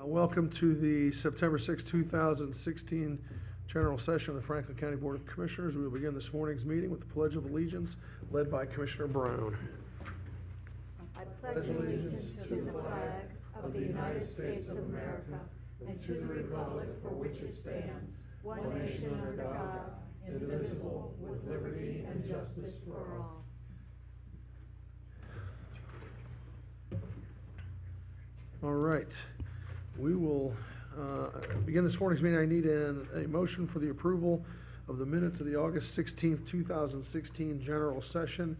Welcome to the September 6, 2016 General Session of the Franklin County Board of Commissioners. We will begin this morning's meeting with the Pledge of Allegiance, led by Commissioner Brown. I pledge allegiance to the flag of the United States of America and to the republic for which it stands, one nation under God, indivisible, with liberty and justice for all. All right. We will begin this morning's meeting. I need a motion for the approval of the minutes of the August 16th, 2016 General Session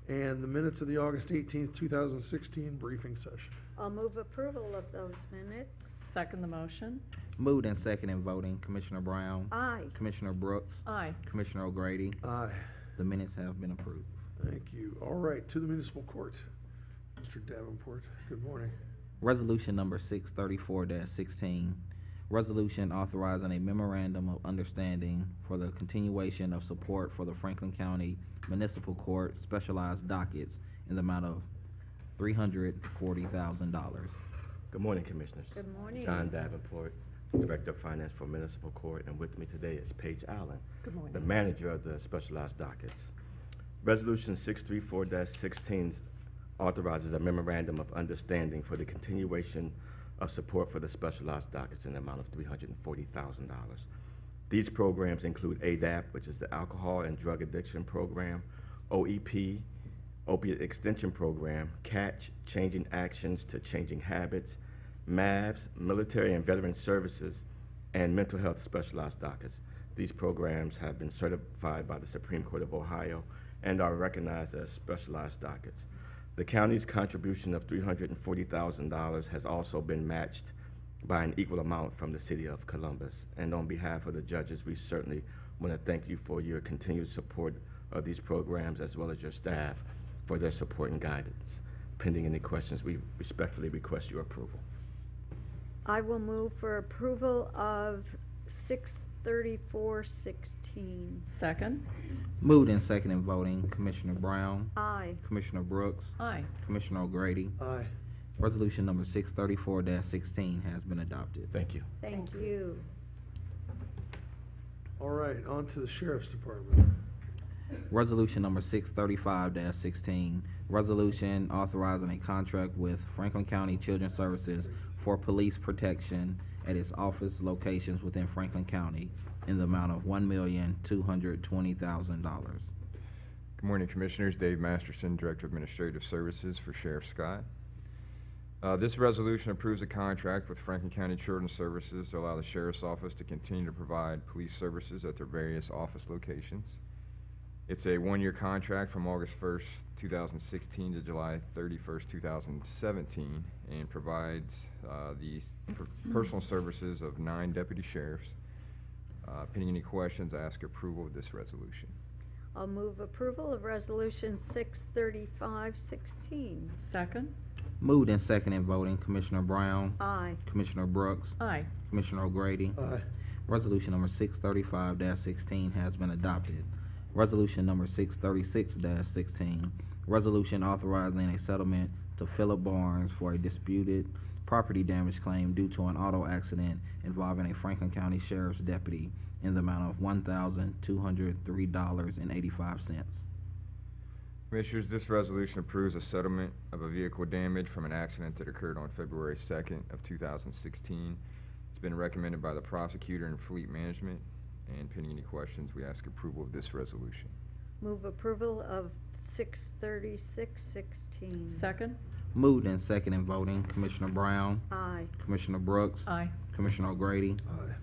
and the minutes of the August 18th, 2016 briefing session. I'll move approval of those minutes. Second the motion. Moved and second in voting, Commissioner Brown. Aye. Commissioner Brooks. Aye. Commissioner O'Grady. Aye. The minutes have been approved. Thank you. All right, to the municipal court. Mr. Davenport, good morning. Resolution number 634-16, resolution authorizing a memorandum of understanding for the continuation of support for the Franklin County Municipal Court specialized dockets in the amount of $340,000. Good morning, Commissioners. Good morning. John Davenport, Director of Finance for Municipal Court, and with me today is Paige Allen, Good morning. the manager of the specialized dockets. Resolution 634-16 authorizes a memorandum of understanding for the continuation of support for the specialized dockets in the amount of $340,000. These programs include ADAP, which is the Alcohol and Drug Addiction Program, OEP, Opiate Extension Program, CATCH, Changing Actions to Changing Habits, MAVS, Military and Veteran Services, and Mental Health Specialized Dockets. These programs have been certified by the Supreme Court of Ohio and are recognized as specialized dockets. The county's contribution of $340,000 has also been matched by an equal amount from the city of Columbus. And on behalf of the judges, we certainly want to thank you for your continued support of these programs, as well as your staff for their support and guidance. Pending any questions, we respectfully request your approval. I will move for approval of 634-16. Second. Moved and second in voting, Commissioner Brown. Aye. Commissioner Brooks. Aye. Commissioner O'Grady. Aye. Resolution number 634-16 has been adopted. Thank you. Thank you. All right, on to the Sheriff's Department. Resolution number 635-16, resolution authorizing a contract with Franklin County Children's Services for police protection at its office locations within Franklin County in the amount of $1,220,000. Good morning, Commissioners. Dave Masterson, Director of Administrative Services for Sheriff Scott. This resolution approves a contract with Franklin County Children's Services to allow the Sheriff's Office to continue to provide police services at their various office locations. It's a one-year contract from August 1st, 2016 to July 31st, 2017, and provides the personal services of 9 deputy sheriffs. Pending any questions, I ask approval of this resolution. I'll move approval of resolution 635-16. Second. Moved and second in voting, Commissioner Brown. Aye. Commissioner Brooks. Aye. Commissioner O'Grady. Aye. Resolution number 635-16 has been adopted. Resolution number 636-16, resolution authorizing a settlement to Philip Barnes for a disputed property damage claim due to an auto accident involving a Franklin County Sheriff's deputy in the amount of $1,203.85. Commissioners, this resolution approves a settlement of a vehicle damage from an accident that occurred on February 2nd of 2016. It's been recommended by the prosecutor and fleet management. And pending any questions, we ask approval of this resolution. Move approval of 636-16. Second. Moved and second in voting, Commissioner Brown. Aye. Commissioner Brooks. Aye. Commissioner O'Grady. Aye.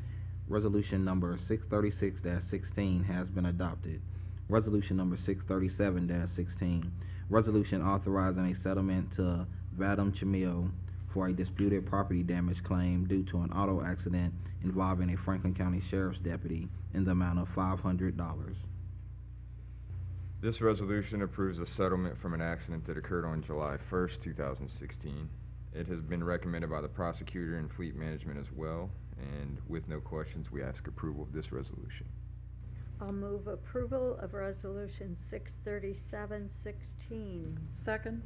Resolution number 636-16 has been adopted. Resolution number 637-16, resolution authorizing a settlement to Vadam Chamil for a disputed property damage claim due to an auto accident involving a Franklin County Sheriff's deputy in the amount of $500. This resolution approves a settlement from an accident that occurred on July 1st, 2016. It has been recommended by the prosecutor and fleet management as well, and with no questions, we ask approval of this resolution. I'll move approval of resolution 637-16. Second.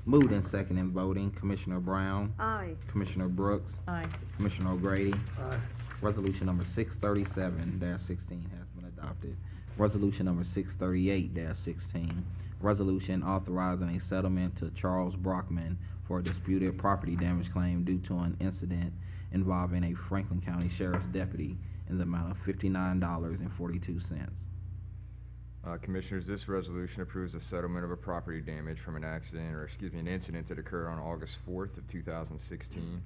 Moved and second in voting, Commissioner Brown, Aye. Commissioner Brooks, Aye. Commissioner O'Grady. Aye. Resolution number 637-16 has been adopted. Resolution number 638-16, resolution authorizing a settlement to Charles Brockman for a disputed property damage claim due to an incident involving a Franklin County Sheriff's deputy in the amount of $59.42. Commissioners, this resolution approves a settlement of a property damage from an accident, or excuse me, an incident that occurred on August 4th of 2016.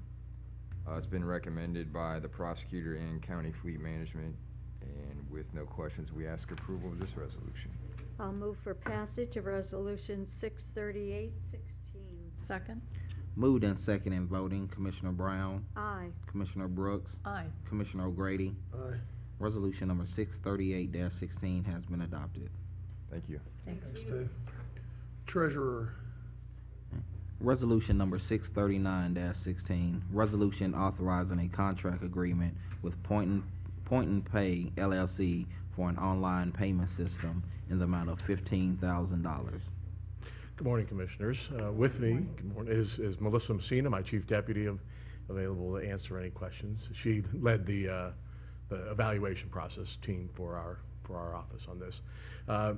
It's been recommended by the prosecutor and County Fleet Management, and with no questions, we ask approval of this resolution. I'll move for passage of Resolution 638-16. Second. Moved and second in voting, Commissioner Brown, Aye. Commissioner Brooks, Aye. Commissioner O'Grady. Aye. Resolution number 638-16 has been adopted. Thank you. Thank Thanks, you. Dave. Treasurer. Resolution number 639-16, resolution authorizing a contract agreement with Point and Pay LLC for an online payment system in the amount of $15,000. Good morning, Commissioners. With me good morning, is Melissa Messina, my Chief Deputy, available to answer any questions. She led the evaluation process team for our office on this.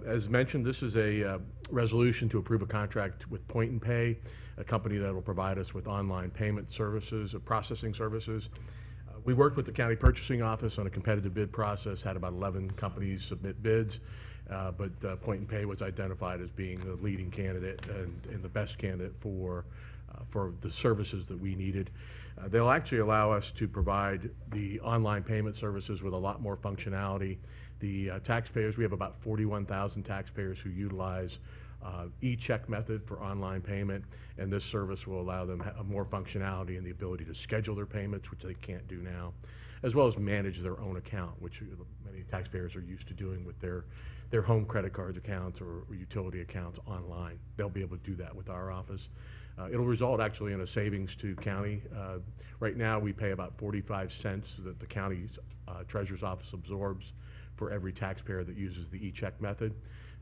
As mentioned, this is a resolution to approve a contract with Point and Pay, a company that will provide us with online payment services, processing services. We worked with the County Purchasing Office on a competitive bid process, had about 11 companies submit bids, but Point and Pay was identified as being the leading candidate and the best candidate for the services that we needed. They'll actually allow us to provide the online payment services with a lot more functionality. The taxpayers, we have about 41,000 taxpayers who utilize e-check method for online payment, and this service will allow them more functionality and the ability to schedule their payments, which they can't do now, as well as manage their own account, which many taxpayers are used to doing with their home credit cards accounts or utility accounts online. They'll be able to do that with our office. It'll result actually in a savings to county. Right now, we pay about 45 cents that the county's treasurer's office absorbs for every taxpayer that uses the e-check method.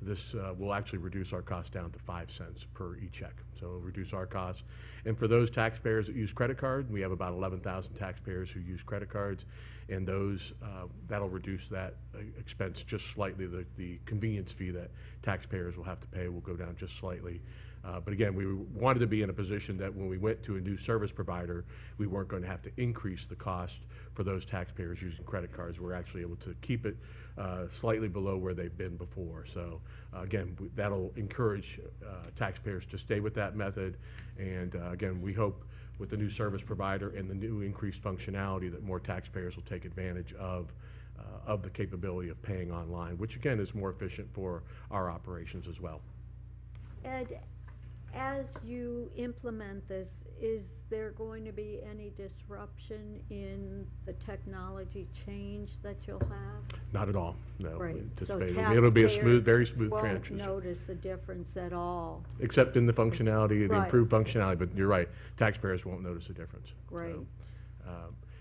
This will actually reduce our cost down to 5 cents per e-check, so it'll reduce our costs. And for those taxpayers that use credit card, we have about 11,000 taxpayers who use credit cards, and those that'll reduce that expense just slightly. The convenience fee that taxpayers will have to pay will go down just slightly. But again, we wanted to be in a position that when we went to a new service provider, we weren't going to have to increase the cost for those taxpayers using credit cards. We're actually able to keep it slightly below where they've been before. So again, that'll encourage taxpayers to stay with that method. And again, we hope with the new service provider and the new increased functionality that more taxpayers will take advantage of the capability of paying online, which again is more efficient for our operations as well. Ed, as you implement this, is there going to be any disruption in the technology change that you'll have? Not at all, no. Right. So Anticipated. It'll be a smooth, very taxpayers smooth won't transition. notice a difference at all. Except in the functionality, the Right. improved functionality, but you're right, taxpayers won't notice a difference. Great. So,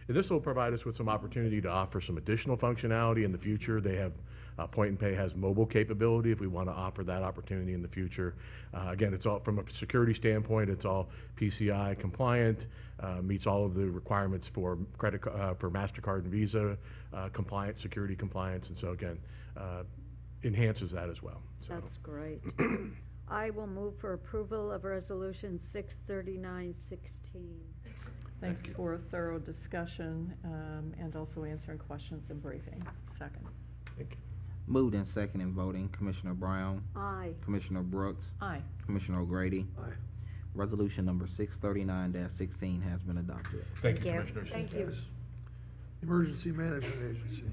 and this will provide us with some opportunity to offer some additional functionality in the future. They have, Point and Pay has mobile capability if we want to offer that opportunity in the future. Again, it's all, from a security standpoint, it's all PCI compliant, meets all of the requirements for for MasterCard and Visa compliance, security compliance, and so again, enhances that as well. So. That's great. I will move for approval of Resolution 639-16. Thanks for a thorough discussion and also answering questions and briefing. Second. Thank you. Moved and second in voting, Commissioner Brown, Aye. Commissioner Brooks, Aye. Commissioner O'Grady. Aye. Resolution number 639-16 has been adopted. Thank you, you. Commissioners. Thank you. Emergency Management Agency.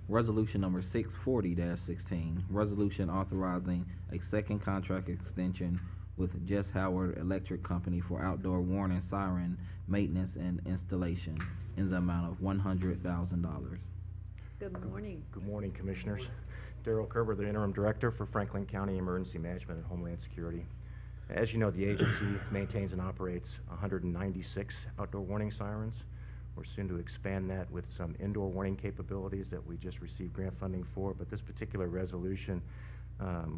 Resolution number 640-16, resolution authorizing a second contract extension with Jess Howard Electric Company for outdoor warning siren maintenance and installation in the amount of $100,000. Good morning. Good morning, Commissioners. Darrell Kerber, the Interim Director for Franklin County Emergency Management and Homeland Security. As you know, the agency maintains and operates 196 outdoor warning sirens. We're soon to expand that with some indoor warning capabilities that we just received grant funding for, but this particular resolution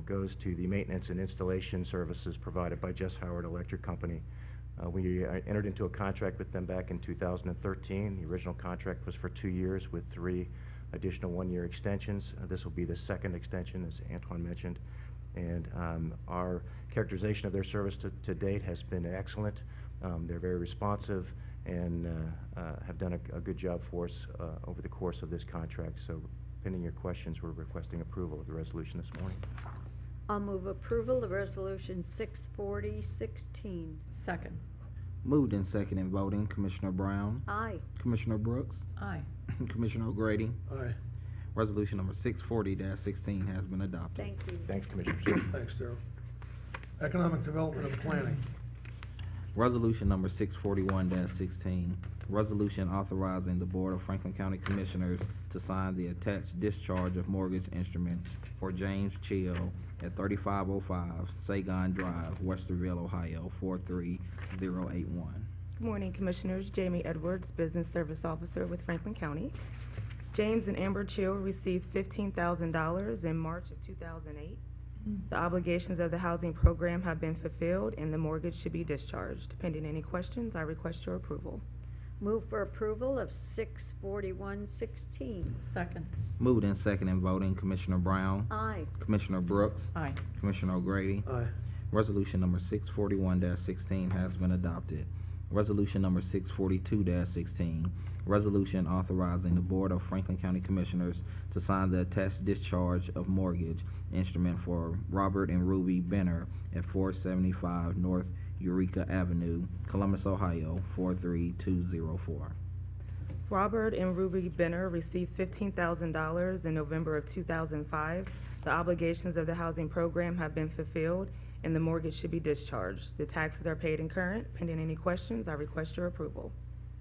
goes to the maintenance and installation services provided by Jess Howard Electric Company. We entered into a contract with them back in 2013. The original contract was for 2 years with 3 additional 1-year extensions. This will be the second extension, as Antoine mentioned. And our characterization of their service to date has been excellent. They're very responsive and have done a good job for us over the course of this contract. So pending your questions, we're requesting approval of the resolution this morning. I'll move approval of Resolution 64016. Second. Moved and second in voting, Commissioner Brown, Aye. Commissioner Brooks, Aye. Commissioner O'Grady. Aye. Resolution number 640-16 has been adopted. Thank you. Thanks, Commissioners. Thanks, Darrell. Economic Development and Planning. Resolution number 641-16, resolution authorizing the Board of Franklin County Commissioners to sign the attached discharge of mortgage instrument for James Chill at 3505 Sagon Drive, Westerville, Ohio, 43081. Good morning, Commissioners. Jamie Edwards, Business Service Officer with Franklin County. James and Amber Chill received $15,000 in March of 2008. The obligations of the housing program have been fulfilled and the mortgage should be discharged. Pending any questions, I request your approval. Move for approval of 64116. Second. Moved and second in voting, Commissioner Brown, Aye. Commissioner Brooks, Aye. Commissioner O'Grady. Aye. Resolution number 641-16 has been adopted. Resolution number 642-16, resolution authorizing the Board of Franklin County Commissioners to sign the attached discharge of mortgage instrument for Robert and Ruby Benner at 475 North Eureka Avenue, Columbus, Ohio, 43204. Robert and Ruby Benner received $15,000 in November of 2005. The obligations of the housing program have been fulfilled and the mortgage should be discharged. The taxes are paid and current. Pending any questions, I request your approval.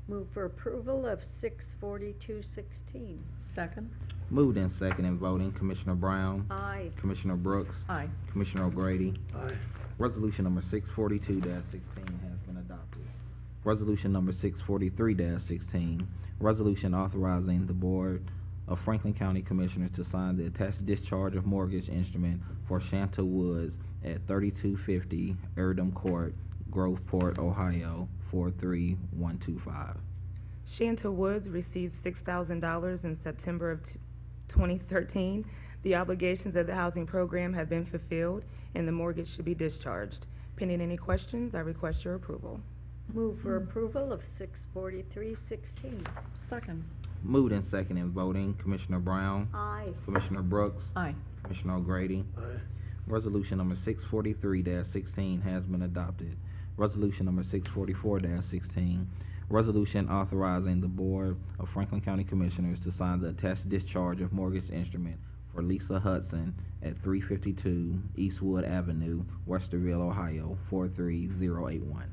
Move for approval of 64216. Second. Moved and second in voting, Commissioner Brown, Aye. Commissioner Brooks, Aye. Commissioner O'Grady. Aye. Resolution number 642-16 has been adopted. Resolution number 643-16, resolution authorizing the Board of Franklin County Commissioners to sign the attached discharge of mortgage instrument for Shanta Woods at 3250 Erdem Court, Groveport, Ohio, 43125. Shanta Woods received $6,000 in September of 2013. The obligations of the housing program have been fulfilled and the mortgage should be discharged. Pending any questions, I request your approval. Move for approval of 64316. Second. Moved and second in voting, Commissioner Brown, Aye. Commissioner Brooks, Aye. Commissioner O'Grady. Aye. Resolution number 643-16 has been adopted. Resolution number 644-16, resolution authorizing the Board of Franklin County Commissioners to sign the attached discharge of mortgage instrument for Lisa Hudson at 352 Eastwood Avenue, Westerville, Ohio, 43081.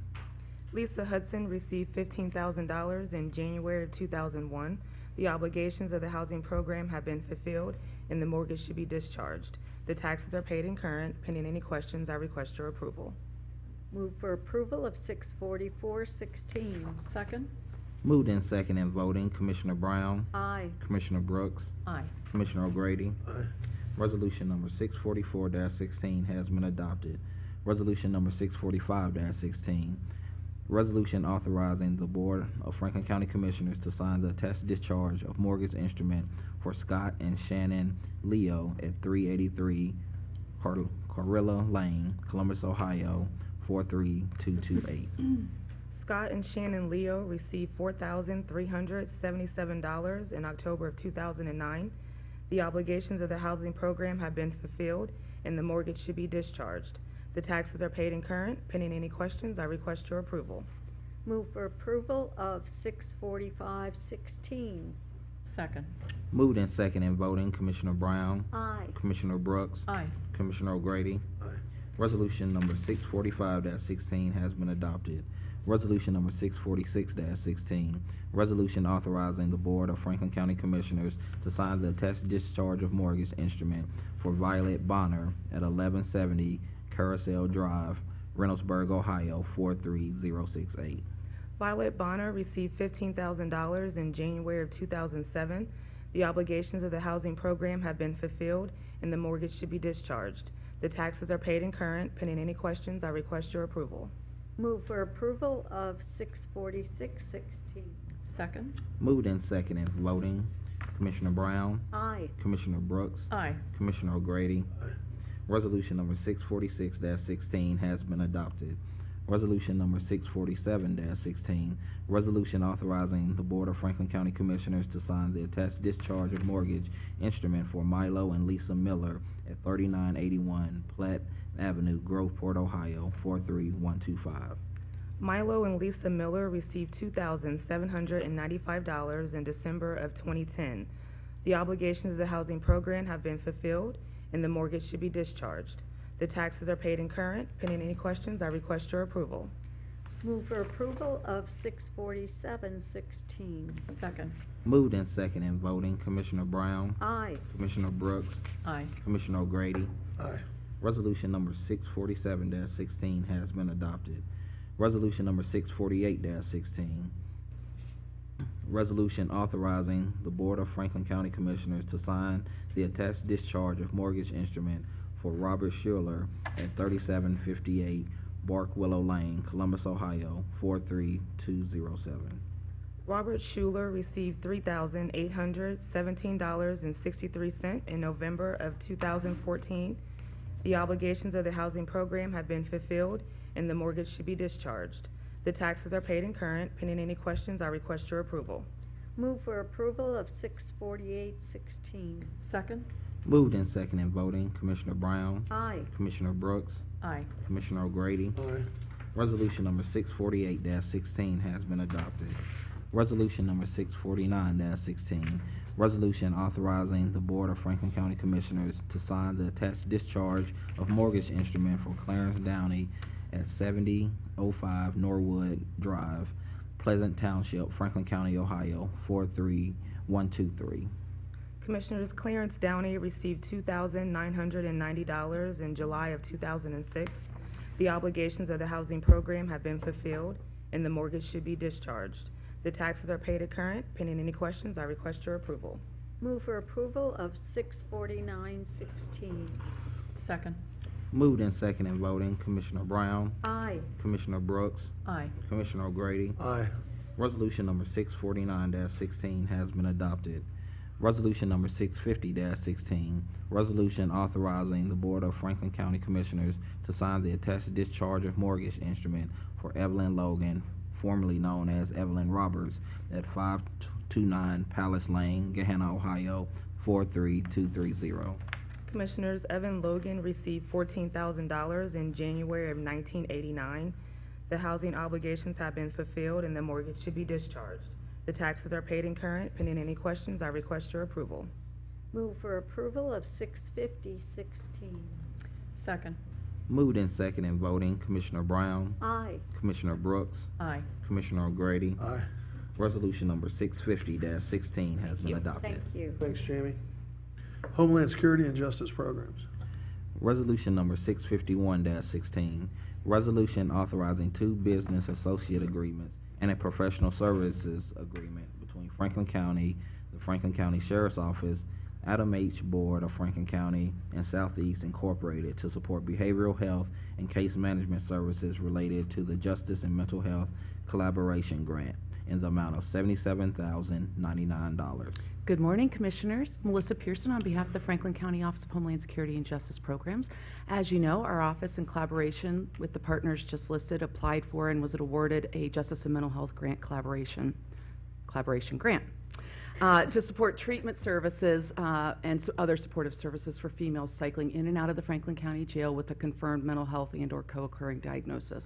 Lisa Hudson received $15,000 in January of 2001. The obligations of the housing program have been fulfilled and the mortgage should be discharged. The taxes are paid and current. Pending any questions, I request your approval. Move for approval of 64416. Second. Moved in second in voting, Commissioner Brown, Aye. Commissioner Brooks, Aye. Commissioner O'Grady. Aye. Resolution number 644-16 has been adopted. Resolution number 645-16, resolution authorizing the Board of Franklin County Commissioners to sign the attached discharge of mortgage instrument for Scott and Shannon Leo at 383 Corilla Lane, Columbus, Ohio, 43228. Scott and Shannon Leo received $4,377 in October of 2009. The obligations of the housing program have been fulfilled and the mortgage should be discharged. The taxes are paid and current. Pending any questions, I request your approval. Move for approval of 64516. Second. Moved in second in voting, Commissioner Brown, Aye. Commissioner Brooks, Aye. Commissioner O'Grady. Aye. Resolution number 645-16 has been adopted. Resolution number 646-16, resolution authorizing the Board of Franklin County Commissioners to sign the attached discharge of mortgage instrument for Violet Bonner at 1170 Carousel Drive, Reynoldsburg, Ohio, 43068. Violet Bonner received $15,000 in January of 2007. The obligations of the housing program have been fulfilled, and the mortgage should be discharged. The taxes are paid in current. Pending any questions, I request your approval. Move for approval of 64616. Second. Moved and seconded, voting. Commissioner Brown, Aye. Commissioner Brooks, Aye. Commissioner O'Grady. Resolution number 646-16 has been adopted. Resolution number 647-16, resolution authorizing the Board of Franklin County Commissioners to sign the attached discharge of mortgage instrument for Milo and Lisa Miller at 3981 Platt Avenue, Groveport, Ohio, 43125. Milo and Lisa Miller received $2,795 in December of 2010. The obligations of the housing program have been fulfilled, and the mortgage should be discharged. The taxes are paid in current. Pending any questions, I request your approval. Move for approval of 64716. Second. Moved and seconded, voting. Commissioner Brown, Aye. Commissioner Brooks, Aye. Commissioner O'Grady. Aye. Resolution number 647-16 has been adopted. Resolution number 648-16, resolution authorizing the Board of Franklin County Commissioners to sign the attached discharge of mortgage instrument for Robert Schuler at 3758 Bark Willow Lane, Columbus, Ohio, 43207. Robert Schuler received $3,817.63 in November of 2014. The obligations of the housing program have been fulfilled, and the mortgage should be discharged. The taxes are paid in current. Pending any questions, I request your approval. Move for approval of 64816. Second. Moved and seconded, voting. Commissioner Brown, Aye. Commissioner Brooks, Aye. Commissioner O'Grady. Aye. Resolution number 648-16 has been adopted. Resolution number 649-16, resolution authorizing the Board of Franklin County Commissioners to sign the attached discharge of mortgage instrument for Clarence Downey at 7005 Norwood Drive, Pleasant Township, Franklin County, Ohio, 43123. Commissioners, Clarence Downey received $2,990 in July of 2006. The obligations of the housing program have been fulfilled, and the mortgage should be discharged. The taxes are paid at current. Pending any questions, I request your approval. Move for approval of 64916. Second. Moved and seconded, voting. Commissioner Brown, Aye. Commissioner Brooks, Aye. Commissioner O'Grady. Aye. Resolution number 649-16 has been adopted. Resolution number 650-16, resolution authorizing the Board of Franklin County Commissioners to sign the attached discharge of mortgage instrument for Evelyn Logan, formerly known as Evelyn Roberts, at 529 Palace Lane, Gahanna, Ohio, 43230. Commissioners, Evan Logan received $14,000 in January of 1989. The housing obligations have been fulfilled, and the mortgage should be discharged. The taxes are paid in current. Pending any questions, I request your approval. Move for approval of 65016. Second. Moved and seconded, voting. Commissioner Brown, Aye. Commissioner Brooks, Aye. Commissioner O'Grady. Aye. Resolution number 650-16 has been adopted. Thank you. Thanks, Jamie. Homeland Security and Justice Programs. Resolution number 651-16, resolution authorizing 2 business associate agreements and a professional services agreement between Franklin County, the Franklin County Sheriff's Office, Adam H. Board of Franklin County, and Southeast Incorporated to support behavioral health and case management services related to the Justice and Mental Health Collaboration Grant in the amount of $77,099. Good morning, Commissioners. Melissa Pearson on behalf of the Franklin County Office of Homeland Security and Justice Programs. As you know, our office, in collaboration with the partners just listed, applied for and was awarded a Justice and Mental Health Grant collaboration grant to support treatment services and other supportive services for females cycling in and out of the Franklin County Jail with a confirmed mental health and/or co-occurring diagnosis.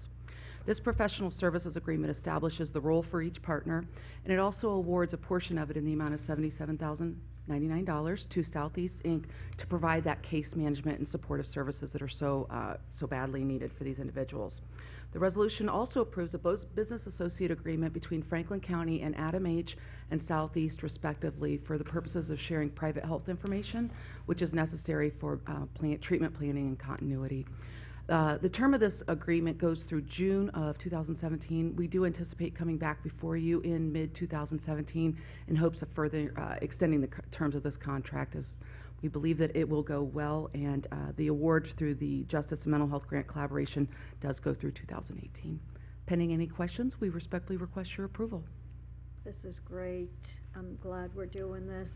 This professional services agreement establishes the role for each partner, and it also awards a portion of it in the amount of $77,099 to Southeast Inc. to provide that case management and supportive services that are so badly needed for these individuals. The resolution also approves a business associate agreement between Franklin County and Adam H. and Southeast, respectively, for the purposes of sharing private health information, which is necessary for treatment planning and continuity. The term of this agreement goes through June of 2017. We do anticipate coming back before you in mid-2017 in hopes of further extending the terms of this contract, as we believe that it will go well, and the award through the Justice and Mental Health Grant Collaboration does go through 2018. Pending any questions, we respectfully request your approval. This is great. I'm glad we're doing this.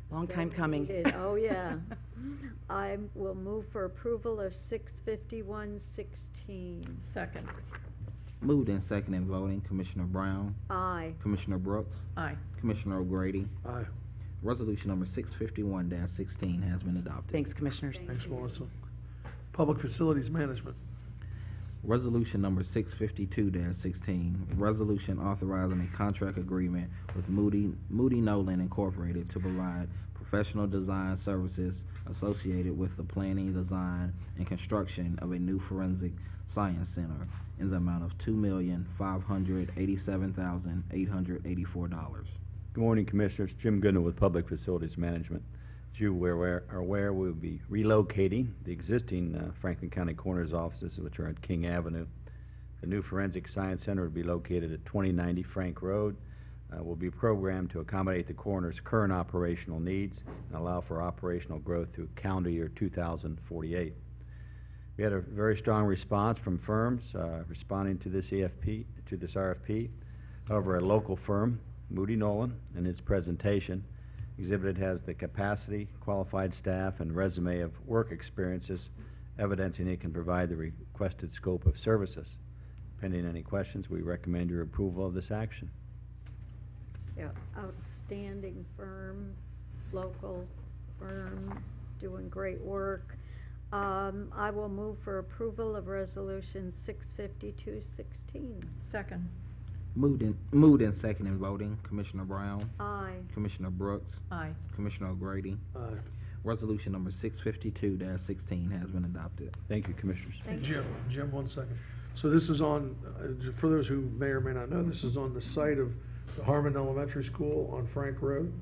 Long So time coming. needed. Oh, yeah. I will move for approval of 65116. Second. Moved and seconded voting, Commissioner Brown, Aye. Commissioner Brooks, Aye. Commissioner O'Grady. Aye. Resolution number 651-16 has been adopted. Thanks, Commissioners. Thank Thanks, you. Melissa. Public Facilities Management. Resolution number 652-16, resolution authorizing a contract agreement with Moody Nolan Incorporated to provide professional design services associated with the planning, design, and construction of a new forensic science center in the amount of $2,587,884. Good morning, Commissioners. Jim Goodman with Public Facilities Management. As you are aware, we'll be relocating the existing Franklin County Coroner's offices, which are at King Avenue. The new Forensic Science Center will be located at 2090 Frank Road. Will be programmed to accommodate the coroner's current operational needs and allow for operational growth through calendar year 2048. We had a very strong response from firms responding to this RFP. However, a local firm, Moody Nolan, in its presentation, exhibited has the capacity, qualified staff, and resume of work experiences evidencing it can provide the requested scope of services. Pending any questions, we recommend your approval of this action. Yeah, outstanding firm, local firm, doing great work. I will move for approval of Resolution 65216. Second. Moved and seconded voting, Commissioner Brown, Aye. Commissioner Brooks, Aye. Commissioner O'Grady. Aye. Resolution number 652-16 has been adopted. Thank you, Commissioners. Thank you. Jim, 1 second. So this is on, for those who may or may not know, this is on the site of the Harmon Elementary School on Frank Road,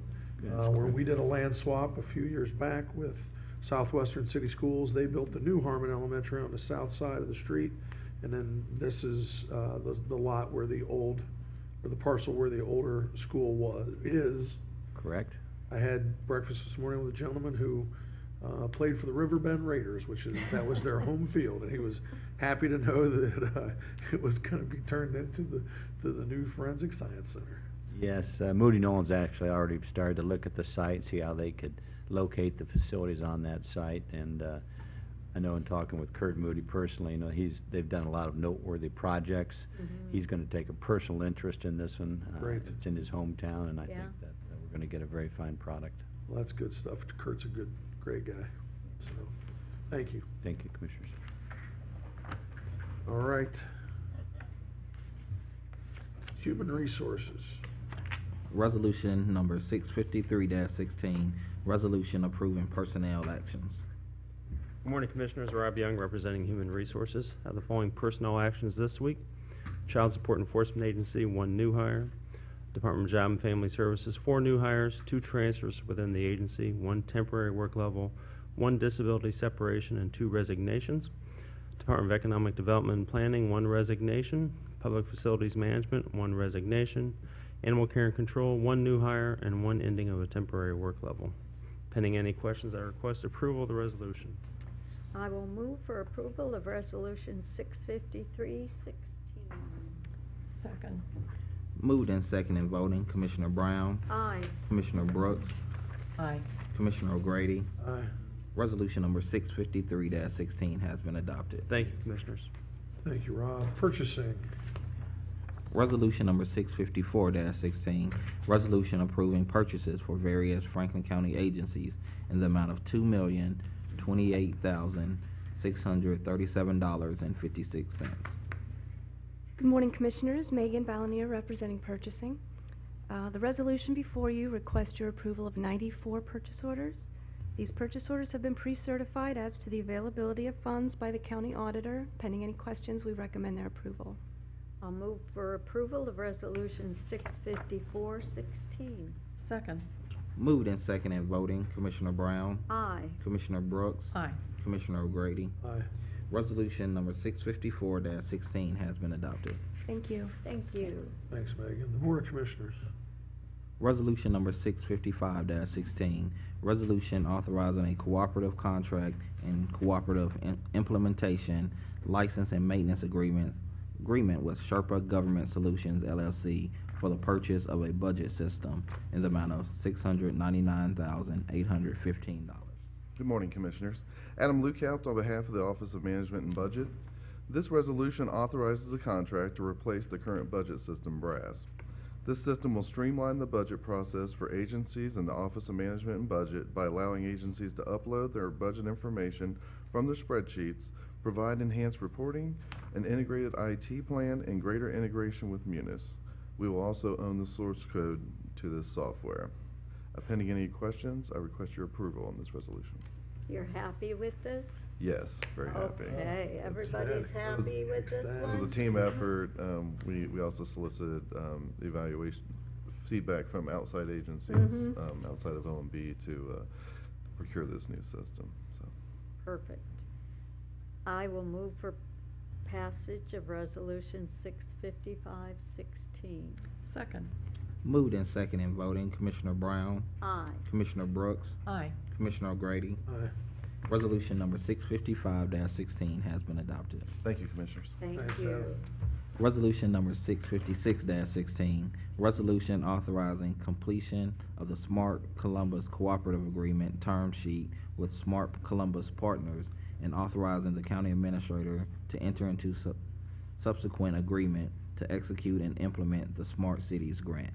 where we did a land swap a few years back with Southwestern City Schools. They built the new Harmon Elementary on the south side of the street, and then this is the lot where the parcel where the older school is. Correct. I had breakfast this morning with a gentleman who played for the Riverbend Raiders, that was their home field, and he was happy to know that it was going to be turned into the new Forensic Science Center. Yes, Moody Nolan's actually already started to look at the site, see how they could locate the facilities on that site, and I know in talking with Kurt Moody personally, they've done a lot of noteworthy projects. Mhm. He's going to take a personal interest in this one. Great. It's in his hometown, and I Yeah. think that we're going to get a very fine product. Well, that's good stuff. Kurt's a great guy. So, thank you. Thank you, Commissioners. All right. Human Resources. Resolution number 653-16, resolution approving personnel actions. Good morning, Commissioners. Rob Young, representing Human Resources. I have the following personnel actions this week. Child Support Enforcement Agency, 1 new hire. Department of Job and Family Services, 4 new hires, 2 transfers within the agency, 1 temporary work level, 1 disability separation, and 2 resignations. Department of Economic Development and Planning, 1 resignation. Public Facilities Management, 1 resignation. Animal Care and Control, 1 new hire, and 1 ending of a temporary work level. Pending any questions, I request approval of the resolution. I will move for approval of Resolution 65316. Second. Moved and seconded voting, Commissioner Brown, Aye. Commissioner Brooks, Aye. Commissioner O'Grady. Aye. Resolution number 653-16 has been adopted. Thank you, Commissioners. Thank you, Rob. Purchasing. Resolution number 654-16, resolution approving purchases for various Franklin County agencies in the amount of $2,028,637.56. Good morning, Commissioners. Megan Balanier representing purchasing. The resolution before you requests your approval of 94 purchase orders. These purchase orders have been pre-certified as to the availability of funds by the county auditor. Pending any questions, we recommend their approval. I'll move for approval of Resolution 65416. Second. Moved and seconded voting, Commissioner Brown, Aye. Commissioner Brooks, Aye. Commissioner O'Grady. Aye. Resolution number 654-16 has been adopted. Thank you. Thank you. Thanks, Megan. The Board of Commissioners. Resolution number 655-16, resolution authorizing a cooperative contract and cooperative implementation, license and maintenance agreement with Sherpa Government Solutions LLC for the purchase of a budget system in the amount of $699,815. Good morning, Commissioners. Adam Lukaupt on behalf of the Office of Management and Budget. This resolution authorizes a contract to replace the current budget system, BRASS. This system will streamline the budget process for agencies and the Office of Management and Budget by allowing agencies to upload their budget information from their spreadsheets, provide enhanced reporting, an integrated IT plan, and greater integration with Munis. We will also own the source code to this software. Pending any questions, I request your approval on this resolution. You're happy with this? Yes, very happy. Okay, everybody's happy with this It one? was a team effort. We also solicited evaluation feedback from outside agencies, outside of OMB to procure this new system. So. Perfect. I will move for passage of Resolution 655-16. Second. Moved and second in voting, Commissioner Brown, Aye. Commissioner Brooks, Aye. Commissioner O'Grady. Aye. Resolution number 655-16 has been adopted. Thank you, Commissioners. Thank Thanks, you. Adam. Resolution number 656-16, resolution authorizing completion of the Smart Columbus Cooperative Agreement term sheet with Smart Columbus Partners and authorizing the county administrator to enter into subsequent agreement to execute and implement the Smart Cities Grant.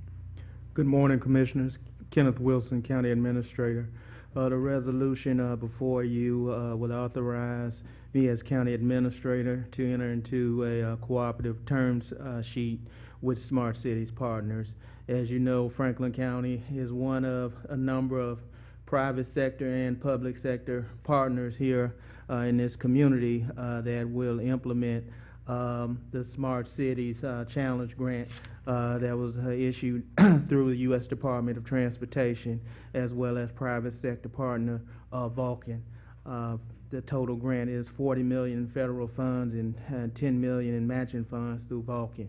Good morning, Commissioners. Kenneth Wilson, County Administrator. The resolution before you will authorize me as County Administrator to enter into a cooperative terms sheet with Smart Cities Partners. As you know, Franklin County is one of a number of private sector and public sector partners here in this community that will implement the Smart Cities Challenge Grant that was issued through the U.S. Department of Transportation, as well as private sector partner Vulcan. The total grant is $40 million in federal funds and $10 million in matching funds through Vulcan.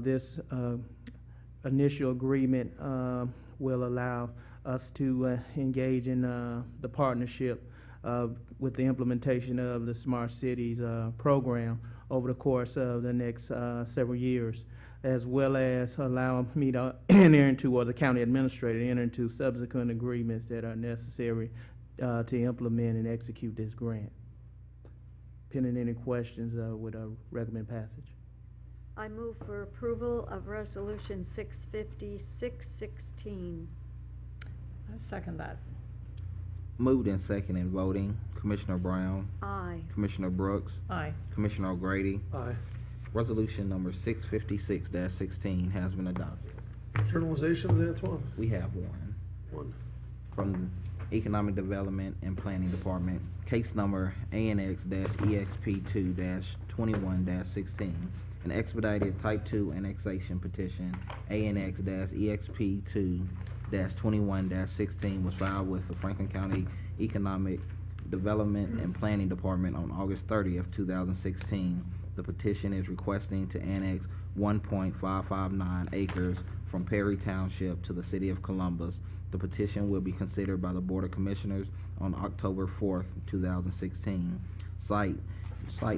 This initial agreement will allow us to engage in the partnership with the implementation of the Smart Cities program over the course of the next several years, as well as allow me to enter into, or the county administrator to enter into subsequent agreements that are necessary to implement and execute this grant. Pending any questions, would recommend passage. I move for approval of Resolution 656-16. I second that. Moved and second in voting, Commissioner Brown, Aye. Commissioner Brooks, Aye. Commissioner O'Grady. Aye. Resolution number 656-16 has been adopted. Journalizations, Antoine? We have one. One. From the Economic Development and Planning Department, case number ANX-EXP2-21-16, an expedited Type 2 annexation petition, ANX-EXP2-21-16, was filed with the Franklin County Economic Development and Planning Department on August 30th, 2016. The petition is requesting to annex 1.559 acres from Perry Township to the City of Columbus. The petition will be considered by the Board of Commissioners on October 4th, 2016. Site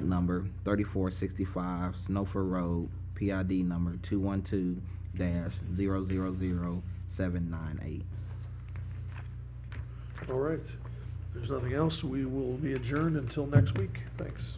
number 3465 Snowford Road, PID number 212-000798. All right. If there's nothing else, we will be adjourned until next week. Thanks.